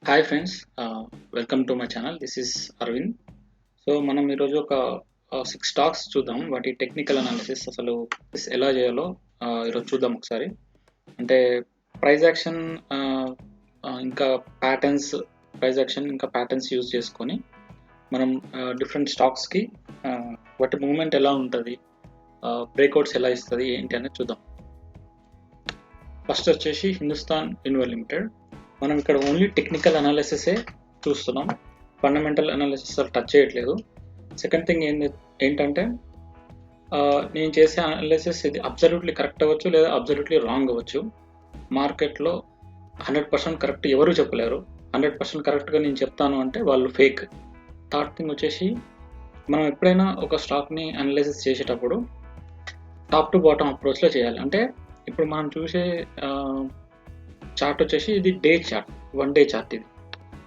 Hi friends, welcome to my channel. This is Arvind. So మనం ఈరోజు ఒక 6 స్టాక్స్ చూద్దాం. వాటి టెక్నికల్ అనాలిసిస్ అసలు ఎలా చేయాలో ఈరోజు చూద్దాం ఒకసారి. అంటే ప్రైస్ యాక్షన్ ఇంకా ప్యాటర్న్స్, యూజ్ చేసుకొని మనం డిఫరెంట్ స్టాక్స్కి వాటి మూవ్మెంట్ ఎలా ఉంటుంది, బ్రేక్అవుట్స్ ఎలా ఇస్తుంది ఏంటి అనేది చూద్దాం. ఫస్ట్ వచ్చేసి హిందుస్థాన్ యూనివర్ లిమిటెడ్. మనం ఇక్కడ ఓన్లీ టెక్నికల్ అనాలిసిసే చూస్తున్నాం, ఫండమెంటల్ అనాలిసిస్ టచ్ చేయట్లేదు. సెకండ్ థింగ్ ఏంటంటే నేను చేసే అనాలిసిస్ ఇది అబ్సల్యూట్లీ కరెక్ట్ అవ్వచ్చు లేదా అబ్సల్యూట్లీ రాంగ్ అవ్వచ్చు. మార్కెట్లో 100% కరెక్ట్ ఎవరు చెప్పలేరు. 100% కరెక్ట్గా నేను చెప్తాను అంటే వాళ్ళు ఫేక్. థర్డ్ థింగ్ వచ్చేసి మనం ఎప్పుడైనా ఒక స్టాక్ని అనాలిసిస్ చేసేటప్పుడు టాప్ టు బాటమ్ అప్రోచ్లో చేయాలి. అంటే ఇప్పుడు మనం చూసే చార్ట్ వచ్చేసి ఇది డే చార్ట్, 1 డే చార్ట్ ఇది.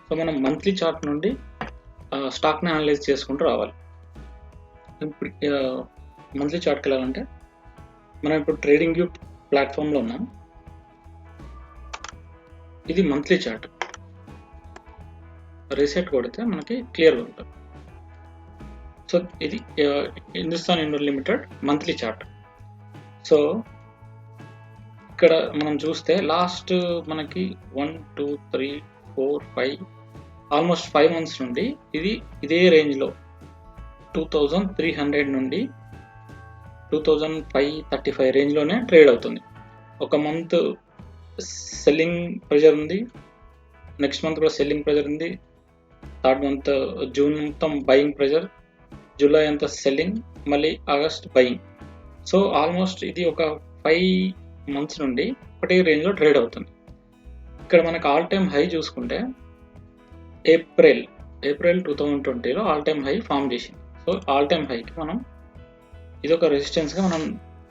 సో మనం మంత్లీ చార్ట్ నుండి స్టాక్ని అనలైజ్ చేసుకుంటూ రావాలి. ఇప్పుడు మంత్లీ చార్ట్కి వెళ్ళాలంటే మనం ఇప్పుడు ట్రేడింగ్ వ్యూ ప్లాట్ఫామ్లో ఉన్నాం. ఇది మంత్లీ చార్ట్. రీసెట్ కొడితే మనకి క్లియర్గా ఉంటుంది. సో ఇది Hindustan Unilever limited monthly chart. So ఇక్కడ మనం చూస్తే లాస్ట్ మనకి 1, 2, 3, 4, 5 ఆల్మోస్ట్ 5 మంత్స్ నుండి ఇదే రేంజ్లో 2300 నుండి 2535 రేంజ్లోనే ట్రేడ్ అవుతుంది. ఒక మంత్ సెల్లింగ్ ప్రెజర్ ఉంది, నెక్స్ట్ మంత్ కూడా సెల్లింగ్ ప్రెజర్ ఉంది, థర్డ్ మంత్ జూన్ మొత్తం బయింగ్ ప్రెజర్, జూలై అంతా సెల్లింగ్, మళ్ళీ ఆగస్ట్ బయింగ్. సో ఆల్మోస్ట్ ఇది ఒక 5 మంత్స్ నుండి ఒకటే రేంజ్లో ట్రేడ్ అవుతుంది. ఇక్కడ మనకు ఆల్ టైమ్ హై చూసుకుంటే ఏప్రిల్ 2020లో ఆల్ టైమ్ హై ఫామ్ చేసింది. సో ఆల్ టైమ్ హైకి మనం ఇది ఒక రెసిస్టెన్స్గా మనం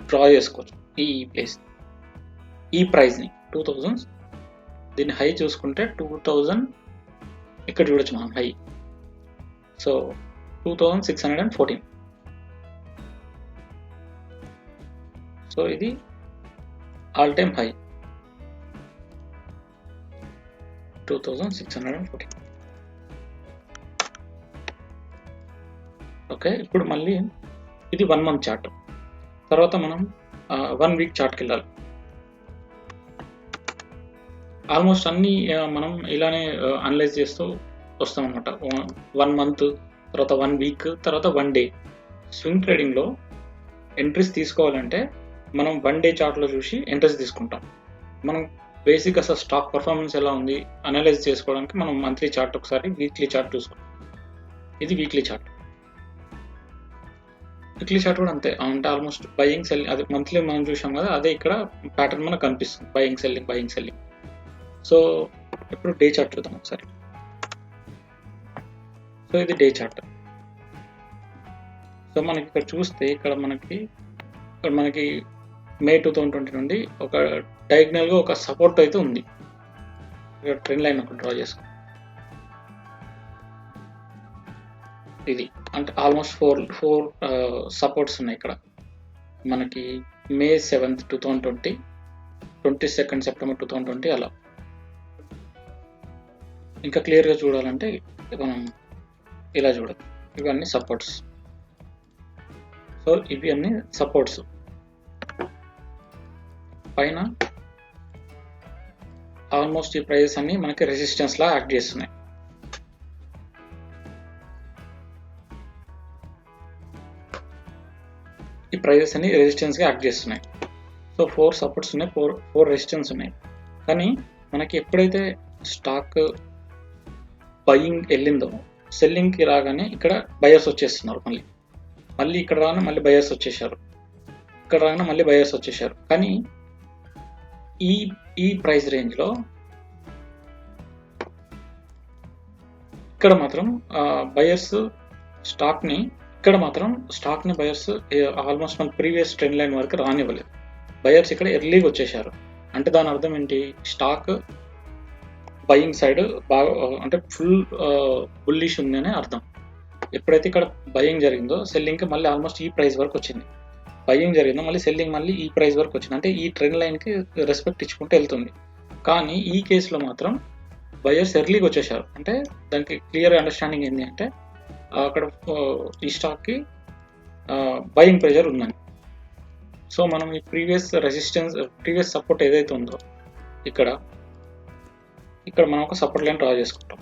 డ్రా చేసుకోవచ్చు. ఈ ప్లేస్, ఈ ప్రైస్ని 2000, దీని హై చూసుకుంటే 2000 ఇక్కడ చూడొచ్చు మనం హై. సో 2614. సో ఇది ఆల్ టైమ్ హై 2614. ఓకే, ఇప్పుడు మళ్ళీ ఇది 1 మంత్ చార్ట్. తర్వాత మనం 1 వీక్ చార్ట్కి వెళ్ళాలి. ఆల్మోస్ట్ అన్నీ మనం ఇలానే అనలైజ్ చేస్తూ వస్తాం అనమాట. 1 మంత్, తర్వాత 1 వీక్, తర్వాత 1 డే. స్వింగ్ ట్రేడింగ్లో ఎంట్రీస్ తీసుకోవాలంటే మనం 1 డే చార్ట్లో చూసి ఎంట్రీస్ తీసుకుంటాం. మనం బేసిక్ అసలు స్టాక్ పర్ఫార్మెన్స్ ఎలా ఉంది అనలైజ్ చేసుకోవడానికి మనం మంత్లీ చార్ట్ ఒకసారి, వీక్లీ చార్ట్ చూసుకుంటాం. ఇది వీక్లీ చార్ట్. వీక్లీ చార్ట్ కూడా అంతే, అంటే ఆల్మోస్ట్ బయింగ్ సెల్లింగ్, అది మంత్లీ మనం చూసాం కదా, అదే ఇక్కడ ప్యాటర్న్ మనకు కనిపిస్తుంది, బయింగ్ సెల్లింగ్. సో ఇప్పుడు డే చార్ట్ చూద్దాం ఒకసారి. సో ఇది డే చార్ట్. సో మనకి ఇక్కడ చూస్తే ఇక్కడ మనకి మే 2020 నుండి ఒక డయాగ్నల్గా ఒక సపోర్ట్ అయితే ఉంది. ఇక్కడ ట్రెండ్ లైన్ ఒక డ్రా చేసుకో. ఇది అంటే ఆల్మోస్ట్ ఫోర్ సపోర్ట్స్ ఉన్నాయి ఇక్కడ మనకి. మే 7th, 2020, 22nd సెప్టెంబర్ 2020 అలా. ఇంకా క్లియర్గా చూడాలంటే మనం ఇలా చూడాలి. ఇవన్నీ సపోర్ట్స్. సో ఇవి అన్ని సపోర్ట్స్. పైన ఆల్మోస్ట్ ఈ ప్రైజెస్ అన్ని మనకి రెసిస్టెన్స్ లా యాక్ట్ చేస్తున్నాయి. ఈ ప్రైజెస్ అన్ని రెసిస్టెన్స్ గా యాక్ట్ చేస్తున్నాయి. సో 4 సపోర్ట్స్ ఉన్నాయి, 4 రెసిస్టెన్స్ ఉన్నాయి. కానీ మనకి ఎప్పుడైతే స్టాక్ బయింగ్ వెళ్ళిందో, సెల్లింగ్కి రాగానే ఇక్కడ బయర్స్ వచ్చేస్తున్నారు. మళ్ళీ ఇక్కడ రాగానే మళ్ళీ బయర్స్ వచ్చేసారు, ఇక్కడ రాగానే మళ్ళీ బయర్స్ వచ్చేసారు. కానీ ఈ ప్రైస్ రేంజ్లో ఇక్కడ మాత్రం బయర్స్ స్టాక్ని బయర్స్ ఆల్మోస్ట్ మన ప్రీవియస్ ట్రెండ్ లైన్ వరకు రానివ్వలేదు. బయర్స్ ఇక్కడ ఎర్లీగా వచ్చేసారు. అంటే దాని అర్థం ఏంటి? స్టాక్ బయింగ్ సైడ్ బాగా, అంటే ఫుల్ బుల్లిష్ ఉంది అనే అర్థం. ఎప్పుడైతే ఇక్కడ బయింగ్ జరిగిందో సెల్లింగ్కి మళ్ళీ ఆల్మోస్ట్ ఈ ప్రైస్ వరకు వచ్చింది. బయింగ్ జరిగిందో మళ్ళీ సెల్లింగ్ మళ్ళీ ఈ ప్రైస్ వరకు వచ్చింది. అంటే ఈ ట్రెండ్ లైన్కి రెస్పెక్ట్ ఇచ్చుకుంటూ వెళ్తుంది. కానీ ఈ కేసులో మాత్రం బయర్స్ ఎర్లీగా వచ్చేసారు. అంటే దానికి క్లియర్ అండర్స్టాండింగ్ ఏంటి అంటే అక్కడ ఈ స్టాక్కి బయింగ్ ప్రెషర్ ఉందని. సో మనం ఈ ప్రీవియస్ సపోర్ట్ ఏదైతే ఉందో ఇక్కడ మనం ఒక సపోర్ట్ లైన్ డ్రా చేసుకుంటాం.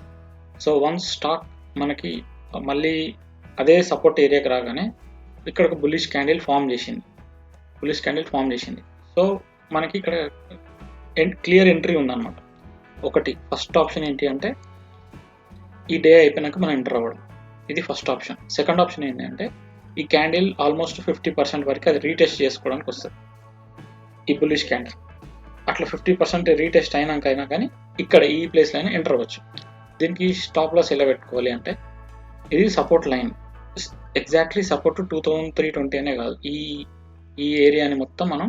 సో వన్స్ స్టాక్ మనకి మళ్ళీ అదే సపోర్ట్ ఏరియాకి రాగానే ఇక్కడ ఒక బుల్లిష్ క్యాండిల్ ఫామ్ చేసింది. సో మనకి ఇక్కడ క్లియర్ ఎంట్రీ ఉందన్నమాట. ఒకటి ఫస్ట్ ఆప్షన్ ఏంటి అంటే ఈ డే అయిపోయినాక మనం ఎంటర్ అవ్వడం, ఇది ఫస్ట్ ఆప్షన్. సెకండ్ ఆప్షన్ ఏంటి అంటే ఈ క్యాండిల్ ఆల్మోస్ట్ 50% వరకు అది రీటెస్ట్ చేసుకోవడానికి వస్తుంది. ఈ బుల్లిష్ క్యాండిల్ అట్లా 50% రీటెస్ట్ అయినా కానీ ఇక్కడ ఈ ప్లేస్లో అయినా ఎంటర్ అవ్వచ్చు. దీనికి స్టాప్ లాస్ ఎలా పెట్టుకోవాలి అంటే ఇది సపోర్ట్ లైన్, ఎగ్జాక్ట్లీ సపోర్ట్ 2320 అనే కాదు, ఈ ఏరియాని మొత్తం మనం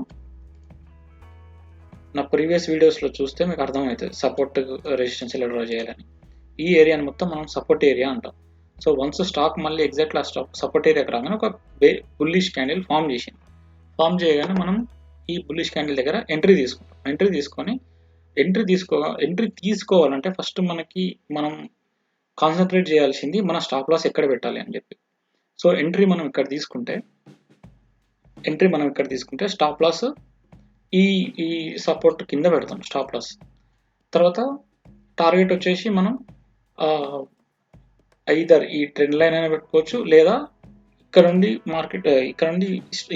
నా ప్రీవియస్ వీడియోస్లో చూస్తే మీకు అర్థమవుతుంది సపోర్ట్ రెసిస్టెన్స్ ఎలా డ్రా చేయాలని. ఈ ఏరియాని మొత్తం మనం సపోర్ట్ ఏరియా అంటాం. సో వన్స్ స్టాక్ మళ్ళీ ఎగ్జాక్ట్లీ ఆ సపోర్ట్ ఏరియాకి రాగానే ఒక బుల్లిష్ క్యాండిల్ ఫామ్ చేయగానే మనం ఈ బుల్లిష్ క్యాండిల్ దగ్గర ఎంట్రీ తీసుకోవాలంటే ఫస్ట్ మనం కాన్సన్ట్రేట్ చేయాల్సింది మన స్టాప్ లాస్ ఎక్కడ పెట్టాలి అని చెప్పి. సో ఎంట్రీ మనం ఇక్కడ తీసుకుంటే స్టాప్ లాస్ ఈ సపోర్ట్ కింద పెడతాం స్టాప్ లాస్. తర్వాత టార్గెట్ వచ్చేసి మనం ఐదర్ ఈ ట్రెండ్ లైన్ అయినా పెట్టుకోవచ్చు, లేదా ఇక్కడ నుండి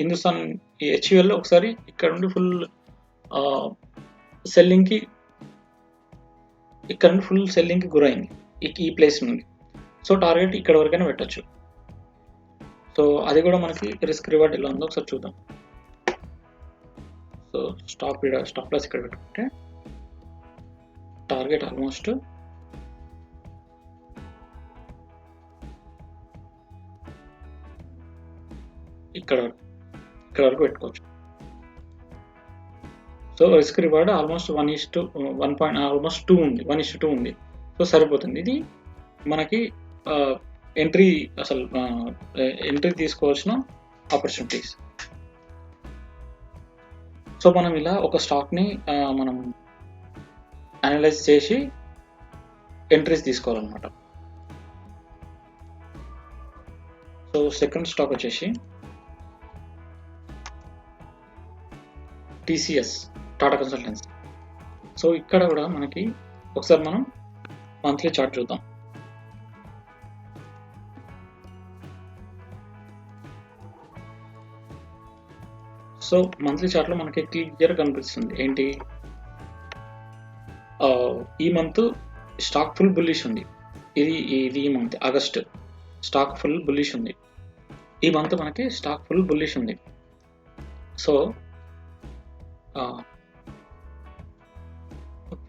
హిందుస్థాన్ హెచ్యుఎల్లో ఒకసారి ఇక్కడ నుండి ఫుల్ సెల్లింగ్కి గురైంది ఈ ప్లేస్ నుండి. సో టార్గెట్ ఇక్కడ వరకైనా పెట్టచ్చు. సో అది కూడా మనకి రిస్క్ రివార్డ్ ఎలా ఉందో ఒకసారి చూద్దాం. సో స్టాప్ లాస్ ఇక్కడ పెట్టుకుంటే టార్గెట్ ఆల్మోస్ట్ ఇక్కడ వరకు పెట్టుకోవచ్చు. సో రిస్క్ రివార్డ్ ఆల్మోస్ట్ 1:2 ఉంది, 1:2 ఉంది. సో సరిపోతుంది. ఇది మనకి ఎంట్రీ తీసుకోవాల్సిన ఆపర్చునిటీస్. సో మనం ఇలా ఒక స్టాక్ని మనం అనలైజ్ చేసి ఎంట్రీస్ తీసుకోవాలన్నమాట. సో సెకండ్ స్టాక్ వచ్చేసి టీసీఎస్, టాటా కన్సల్టెన్సీ. సో ఇక్కడ కూడా మనకి ఒకసారి మనం మంత్లీ చార్ట్ చూద్దాం. సో మంత్లీ చార్ట్లో మనకి క్లియర్ కనిపిస్తుంది ఏంటి, ఈ మంత్ స్టాక్ ఫుల్ బుల్లిష్ ఉంది. ఇది ఈ month August stock full bullish ఉంది. ఈ మంత్ మనకి స్టాక్ ఫుల్ బుల్లిష్ ఉంది. సో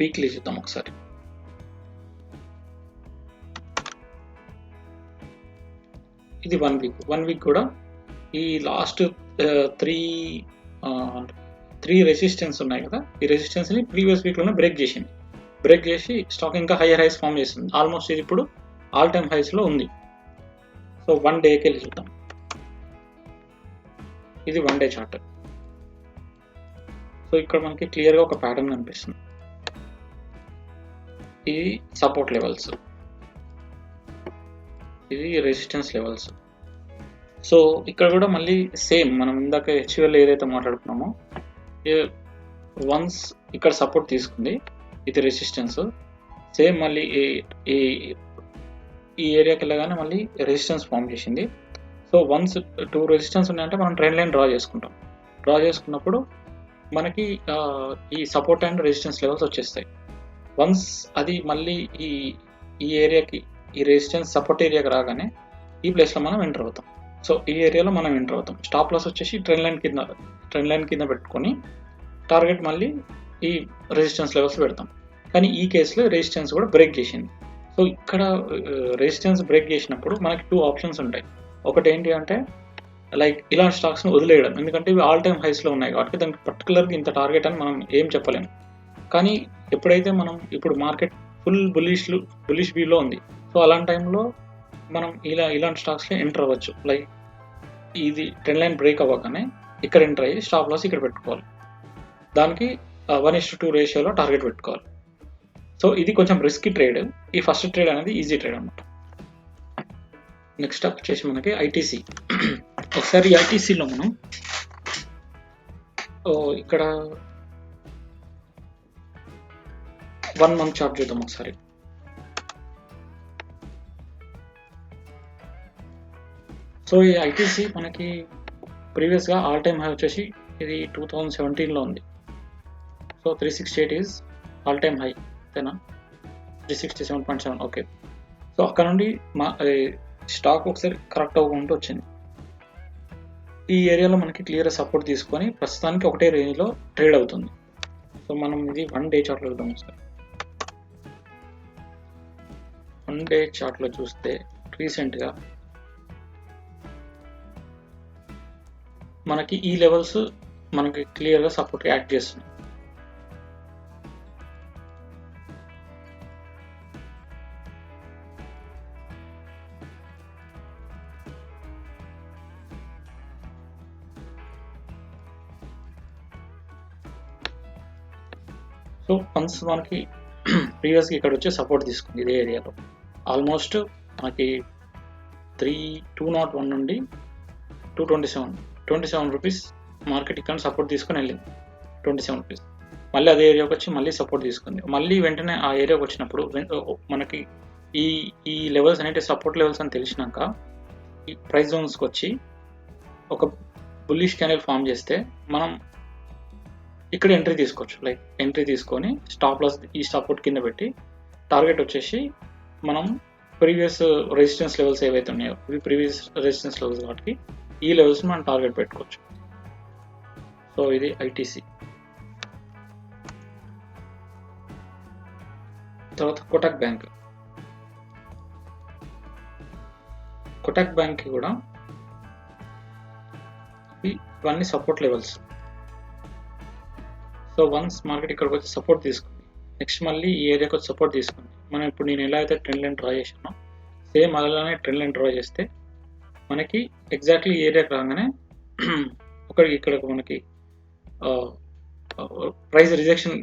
వీక్లీ చూద్దాం ఒకసారి. ఇది 1 వీక్ కూడా ఈ లాస్ట్ 3 రెసిస్టెన్స్ ఉన్నాయి కదా, ఈ రెసిస్టెన్స్ని ప్రీవియస్ వీక్లోనే బ్రేక్ చేసి స్టాక్ ఇంకా హైయర్ హైస్ ఫామ్ చేసింది. ఆల్మోస్ట్ ఇది ఇప్పుడు ఆల్ టైమ్ హైస్లో ఉంది. సో 1 డేకి వెళ్ళి చూద్దాం. ఇది 1 డే చార్ట్. సో ఇక్కడ మనకి క్లియర్గా ఒక ప్యాటర్న్ కనిపిస్తుంది. ఇది సపోర్ట్ లెవెల్స్, ఇది రెసిస్టెన్స్ లెవెల్స్. సో ఇక్కడ కూడా మళ్ళీ సేమ్ మనం ఇందాక హెచ్యుఎల్ ఏదైతే మాట్లాడుకున్నామో, వన్స్ ఇక్కడ సపోర్ట్ తీసుకుంది, ఇది రెసిస్టెన్స్. సేమ్ మళ్ళీ ఈ ఏరియాకి వెళ్ళగానే మళ్ళీ రెసిస్టెన్స్ ఫామ్ చేసింది. సో వన్స్ 2 రెసిస్టెన్స్ ఉన్నాయంటే మనం ట్రెండ్ లైన్ డ్రా చేసుకున్నప్పుడు మనకి ఈ సపోర్ట్ అండ్ రెసిస్టెన్స్ లెవెల్స్ వచ్చేస్తాయి. వన్స్ అది మళ్ళీ ఈ ఏరియాకి ఈ రెసిస్టెన్స్ సపోర్ట్ ఏరియాకి రాగానే ఈ ప్లేస్లో మనం ఎంటర్ అవుతాం. సో ఈ ఏరియాలో మనం ఎంటర్ అవుతాం. స్టాప్ లాస్ వచ్చేసి ట్రెండ్ లైన్ కింద పెట్టుకొని టార్గెట్ మళ్ళీ ఈ రెసిస్టెన్స్ లెవెల్స్ పెడతాం. కానీ ఈ కేసులో రెసిస్టెన్స్ కూడా బ్రేక్ చేసింది. సో ఇక్కడ రెసిస్టెన్స్ బ్రేక్ చేసినప్పుడు మనకి 2 ఆప్షన్స్ ఉంటాయి. ఒకటి ఏంటి అంటే లైక్ ఇలాంటి స్టాక్స్ని వదిలేయడం, ఎందుకంటే ఇవి ఆల్ టైమ్ హైస్లో ఉన్నాయి కాబట్టి దానికి పర్టికులర్గా ఇంత టార్గెట్ అని మనం ఏం చెప్పలేము. కానీ ఎప్పుడైతే మనం ఇప్పుడు మార్కెట్ ఫుల్ బులిష్ వ్యూలో ఉంది, సో అలాంటి టైంలో మనం ఇలాంటి స్టాక్స్లో ఎంటర్ అవ్వచ్చు. లైక్ ఇది ట్రెండ్ లైన్ బ్రేక్ అవ్వగానే ఇక్కడ ఎంటర్ అయ్యి స్టాప్ లాస్ ఇక్కడ పెట్టుకోవాలి. దానికి 1:2 రేషియోలో టార్గెట్ పెట్టుకోవాలి. సో ఇది కొంచెం రిస్కీ ట్రేడ్. ఈ ఫస్ట్ ట్రేడ్ అనేది ఈజీ ట్రేడ్ అనమాట. నెక్స్ట్ వచ్చేసి మనకి ఐటీసీ. ఒకసారి ఐటీసీలో మనం ఇక్కడ 1 month చార్ట్ చూద్దాం ఒకసారి. సో ఈ ఐటీసీ మనకి ప్రీవియస్గా ఆల్ టైమ్ హై వచ్చేసి ఇది 2017లో ఉంది. So 368 is all time high, అంతేనా? 367.7. ఓకే. సో అక్కడ నుండి స్టాక్ ఒకసారి కరెక్ట్ అవ్వకుండా వచ్చింది. ఈ ఏరియాలో మనకి క్లియర్ సపోర్ట్ తీసుకొని ప్రస్తుతానికి ఒకటే రేంజ్లో ట్రేడ్ అవుతుంది. సో మనం ఇది 1 day చార్ట్లో చూద్దాం ఒకసారి. 1 day చార్ట్లో చూస్తే రీసెంట్గా మనకి ఈ లెవెల్స్ మనకి క్లియర్గా సపోర్ట్ యాక్ట్ చేస్తున్నాయి. సో వన్స్ మనకి ప్రీవియస్గా ఇక్కడ వచ్చి సపోర్ట్ తీసుకుంది ఇదే ఏరియాలో. ఆల్మోస్ట్ మనకి 201 నుండి 227 రూపీస్ మార్కెట్ ఇక్కడ సపోర్ట్ తీసుకొని వెళ్ళింది. 27 రూపీస్ మళ్ళీ అదే ఏరియాకి వచ్చి మళ్ళీ సపోర్ట్ తీసుకుంది. మళ్ళీ వెంటనే ఆ ఏరియాకి వచ్చినప్పుడు మనకి ఈ లెవెల్స్ అనేవి సపోర్ట్ లెవెల్స్ అని తెలిసినాక ఈ ప్రైస్ జోన్స్కి వచ్చి ఒక బుల్లిష్ క్యాండిల్ ఫామ్ చేస్తే మనం ఇక్కడ ఎంట్రీ తీసుకోవచ్చు. లైక్ ఎంట్రీ తీసుకొని స్టాప్ లాస్ ఈ సపోర్ట్ కింద పెట్టి టార్గెట్ వచ్చేసి మనం ప్రీవియస్ రెసిస్టెన్స్ లెవెల్స్ ఏవైతే ఉన్నాయో ఇవి ప్రీవియస్ రెసిస్టెన్స్ లెవెల్స్ కాబట్టి ఈ లెవెల్స్ మనం టార్గెట్ పెట్టుకోవచ్చు. సో ఇది ఐటీసీ. తర్వాత కోటక్ బ్యాంక్. కోటక్ బ్యాంక్ కూడా ఇవన్నీ support levels. So once market ఇక్కడికి వచ్చి సపోర్ట్ తీసుకుంది, నెక్స్ట్ మళ్ళీ ఈ ఏరియాకి వచ్చి సపోర్ట్ తీసుకుంది. మనం ఇప్పుడు నేను ఎలా అయితే ట్రెండ్ లైన్ డ్రా చేసానో సేమ్ అలానే ట్రెండ్ లైన్ డ్రా చేస్తే మనకి ఎగ్జాక్ట్లీ ఈ ఏరియాకి రాగానే ఇక్కడ మనకి ప్రైస్ రిజెక్షన్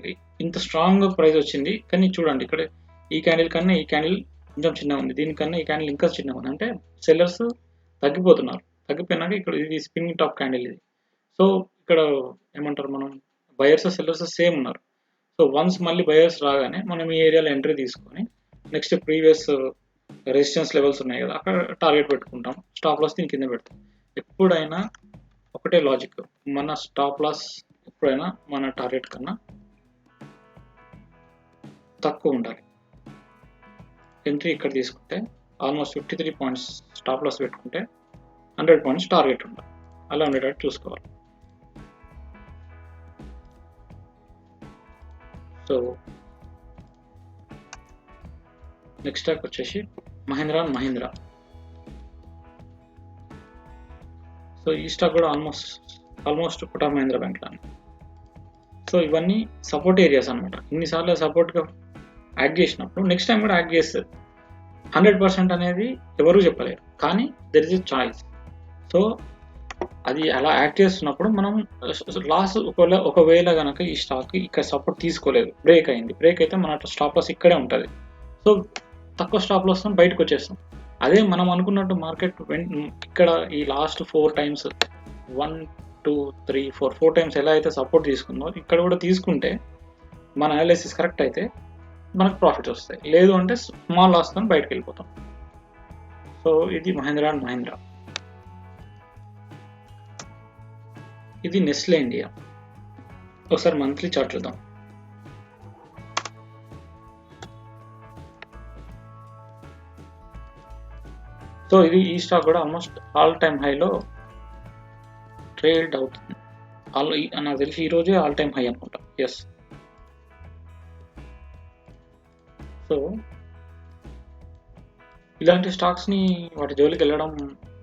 ఇంత స్ట్రాంగ్ ప్రైస్ వచ్చింది. కానీ చూడండి ఇక్కడ ఈ క్యాండిల్ కన్నా ఈ క్యాండిల్ కొంచెం చిన్నగా ఉంది, దీనికన్నా ఈ క్యాండిల్ ఇంకా చిన్నగా ఉంది. అంటే సెల్లర్స్ తగ్గిపోతున్నారు. తగ్గిపోయినాక ఇక్కడ ఇది స్పిన్నింగ్ టాప్ క్యాండిల్ ఇది. సో ఇక్కడ ఏమంటారు, మనం బయర్స్ సెల్లర్స్ సేమ్ ఉన్నారు. సో వన్స్ మళ్ళీ బయర్స్ రాగానే మనం ఈ ఏరియాలో ఎంట్రీ తీసుకొని నెక్స్ట్ ప్రీవియస్ రెసిస్టెన్స్ లెవెల్స్ ఉన్నాయి కదా అక్కడ టార్గెట్ పెట్టుకుంటాం. స్టాప్ లాస్ దీని కింద పెడతాం. ఎప్పుడైనా ఒకటే లాజిక్, మన స్టాప్ లాస్ ఎప్పుడైనా మన టార్గెట్ కన్నా తక్కువ ఉండాలి. ఎంట్రీ ఇక్కడ తీసుకుంటే ఆల్మోస్ట్ 53 పాయింట్స్ స్టాప్ లాస్ పెట్టుకుంటే 100 పాయింట్స్ టార్గెట్ ఉండాలి. అలా ఉండేటట్టు చూసుకోవాలి. సో నెక్స్ట్ స్టాక్ వచ్చేసి మహీంద్రా అండ్ మహీంద్రా. సో ఈ స్టాక్ కూడా ఆల్మోస్ట్ కోటక్ మహీంద్రా బ్యాంక్ లానే. సో ఇవన్నీ సపోర్ట్ ఏరియాస్ అనమాట. ఇన్నిసార్లు సపోర్ట్గా యాక్ట్ చేసినప్పుడు నెక్స్ట్ టైం కూడా యాక్ట్ చేస్తుంది. 100% అనేది ఎవరు చెప్పలేరు, కానీ there is a choice. So అది అలా యాక్ట్ చేస్తున్నప్పుడు మనం లాస్ ఒకవేళ కనుక ఈ స్టాక్ ఇక్కడ సపోర్ట్ తీసుకోలేదు, బ్రేక్ అయింది, బ్రేక్ అయితే మన స్టాప్ లాస్ ఇక్కడే ఉంటుంది. సో తక్కువ స్టాప్ లాస్ బయటకు వచ్చేస్తాం. అదే మనం అనుకున్నట్టు మార్కెట్ ఇక్కడ ఈ లాస్ట్ 4 times 1 2 3 4 times ఎలా అయితే సపోర్ట్ తీసుకుందో ఇక్కడ కూడా తీసుకుంటే మన అనాలిసిస్ కరెక్ట్ అయితే మనకు ప్రాఫిట్స్ వస్తాయి. లేదు అంటే స్మాల్ లాస్తో బయటకు వెళ్ళిపోతాం. సో ఇది మహీంద్రా అండ్ మహీంద్రా. ఇది నెస్లే ఇండియా. ఒకసారి మంత్లీ చార్ట్ చూద్దాం. సో ఇది ఈ స్టాక్ కూడా ఆల్మోస్ట్ ఆల్ టైమ్ హైలో ట్రేడ్ అవుతుంది. నాకు తెలిసి ఈ రోజే ఆల్ టైమ్ హై అనుకుంటా. ఎస్. సో ఇలాంటి స్టాక్స్ని వాటి జోలికి వెళ్ళడం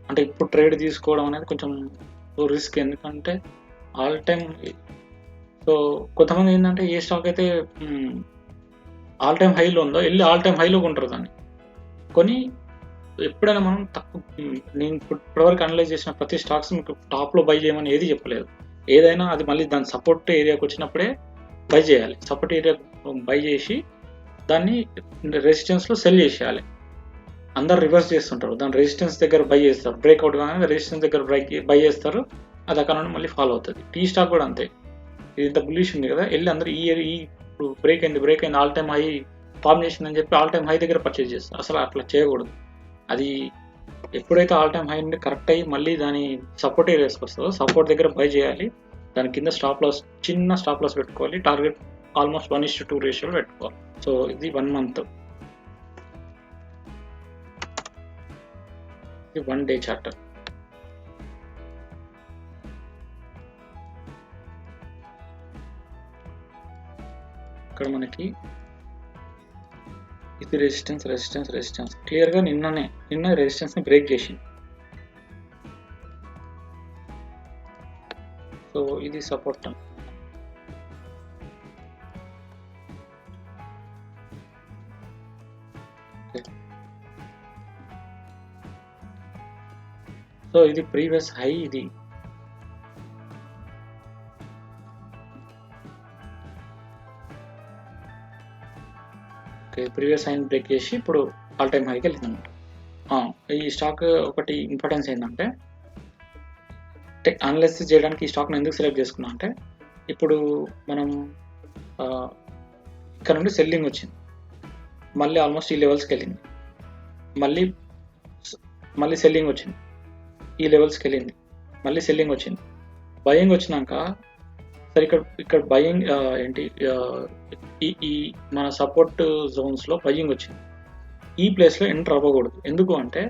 అంటే ఇప్పుడు ట్రేడ్ తీసుకోవడం అనేది కొంచెం రిస్క్. ఎందుకంటే ఆల్ టైమ్ సో కొంతమంది ఏంటంటే ఏ స్టాక్ అయితే ఆల్ టైమ్ హైలో ఉందో వెళ్ళి ఆల్ టైమ్ హైలో కొంటారు దాన్ని. కొని ఎప్పుడైనా మనం తక్కువ, నేను ఇప్పటివరకు అనలైజ్ చేసిన ప్రతి స్టాక్స్ మీకు టాప్లో బై చేయమని ఏది చెప్పలేదు. ఏదైనా అది మళ్ళీ దాని సపోర్ట్ ఏరియాకి వచ్చినప్పుడే బై చేయాలి. సపోర్ట్ ఏరియా బై చేసి దాన్ని రెసిస్టెన్స్లో సెల్ చేసేయాలి. అందరు రివర్స్ చేస్తుంటారు, దాని రెసిస్టెన్స్ దగ్గర బై చేస్తారు, బ్రేక్అవుట్ కానీ రెసిస్టెన్స్ దగ్గర బై చేస్తారు, అది అక్కడ నుండి మళ్ళీ ఫాలో అవుతుంది. టీ స్టాక్ కూడా అంతే, ఇది ఇంత బుల్లిష్ ఉంది కదా, వెళ్ళి అందరూ ఇప్పుడు బ్రేక్ అయింది ఆల్ టైమ్ హై ఫార్మ్ చేసింది అని చెప్పి ఆల్ టైమ్ హై దగ్గర పర్చేజ్ చేస్తారు. అసలు అట్లా చేయకూడదు. అది ఎప్పుడైతే ఆల్ టైమ్ హై నుండి కరెక్ట్ అయ్యి మళ్ళీ దాని సపోర్ట్ ఏరియాస్కి వస్తుందో సపోర్ట్ దగ్గర బై చేయాలి. దాని కింద స్టాప్ లాస్, చిన్న స్టాప్ లాస్ పెట్టుకోవాలి. టార్గెట్ ఆల్మోస్ట్ 1:2 రేషియోలో పెట్టుకోవాలి. సో ఇది 1 month, ఇది 1 day చార్టర్. ఇక్కడ మనకి ఇది రెసిస్టెన్స్ క్లియర్గా నిన్న రెసిస్టెన్స్ని బ్రేక్ చేసింది. సో ఇది సపోర్ట్. సో ఇది ప్రీవియస్ హై, ఇది ప్రీవియస్ హైని బ్రేక్ చేసి ఇప్పుడు ఆల్ టైమ్ హైకి వెళ్ళింది అనమాట. ఈ స్టాక్ ఒకటి ఇంపార్టెన్స్ ఏంటంటే, అనాలిసిస్ చేయడానికి ఈ స్టాక్ని ఎందుకు సెలెక్ట్ చేసుకున్నా అంటే, ఇప్పుడు మనం ఇక్కడ నుండి సెల్లింగ్ వచ్చింది, మళ్ళీ ఆల్మోస్ట్ ఈ లెవెల్స్కి వెళ్ళింది, మళ్ళీ సెల్లింగ్ వచ్చింది, ఈ లెవెల్స్కి వెళ్ళింది, మళ్ళీ సెల్లింగ్ వచ్చింది, బయింగ్ వచ్చినాక సరే ఇక్కడ బయింగ్ ఏంటి, ఈ మన సపోర్ట్ జోన్స్లో బయింగ్ వచ్చింది. ఈ ప్లేస్లో ఎంటర్ అవ్వకూడదు. ఎందుకు అంటే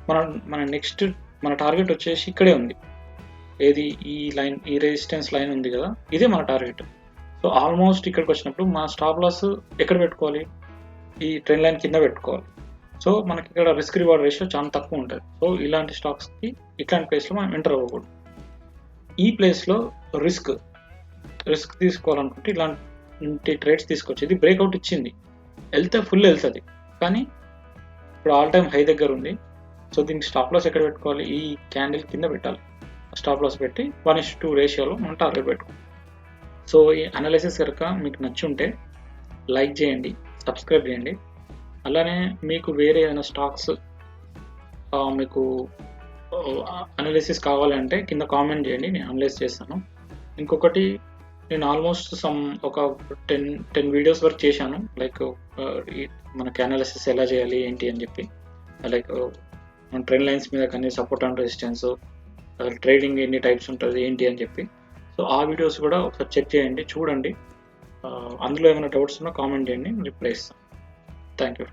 మన నెక్స్ట్ మన టార్గెట్ వచ్చేసి ఇక్కడే ఉంది. ఏది ఈ లైన్, ఈ రెసిస్టెన్స్ లైన్ ఉంది కదా, ఇదే మన టార్గెట్. సో ఆల్మోస్ట్ ఇక్కడికి వచ్చినప్పుడు మన స్టాప్ లాస్ ఎక్కడ పెట్టుకోవాలి, ఈ ట్రెండ్ లైన్ కింద పెట్టుకోవాలి. సో మనకి ఇక్కడ రిస్క్ రివార్డ్ రేషియో చాలా తక్కువ ఉంటుంది. సో ఇలాంటి స్టాక్స్కి ఇట్లాంటి ప్లేస్లో మనం ఎంటర్ అవ్వకూడదు. ఈ ప్లేస్లో రిస్క్ తీసుకోవాలనుకుంటే ఇలాంటి ట్రేడ్స్ తీసుకోవచ్చు. ఇది బ్రేక్అవుట్ ఇచ్చింది, వెళ్తే ఫుల్ వెళ్తుంది, కానీ ఇప్పుడు ఆల్ టైమ్ హై దగ్గర ఉంది. సో దీనికి స్టాప్ లాస్ ఎక్కడ పెట్టుకోవాలి, ఈ క్యాండిల్ కింద పెట్టాలి. స్టాప్ లాస్ పెట్టి 1:2 రేషియోలో మనం టార్గెట్ పెట్టుకోవాలి. సో ఈ అనాలిసిస్ కనుక మీకు నచ్చి ఉంటే లైక్ చేయండి, సబ్స్క్రైబ్ చేయండి. అలానే మీకు వేరే ఏదైనా స్టాక్స్ మీకు అనాలిసిస్ కావాలంటే కింద కామెంట్ చేయండి, నేను అనలైజ్ చేస్తాను. ఇంకొకటి, నేను ఆల్మోస్ట్ ఒక 10 వీడియోస్ వరకు చేశాను, లైక్ మనకి అనాలిసిస్ ఎలా చేయాలి ఏంటి అని చెప్పి, లైక్ మన ట్రెండ్ లైన్స్ మీద కానీ సపోర్ట్ అండ్ రెసిస్టెన్స్, ట్రేడింగ్ ఎన్ని టైప్స్ ఉంటుంది ఏంటి అని చెప్పి. సో ఆ వీడియోస్ కూడా ఒకసారి చెక్ చేయండి, చూడండి. అందులో ఏమైనా డౌట్స్ ఉన్నా కామెంట్ చేయండి, రిప్లై ఇస్తాను. Thank you.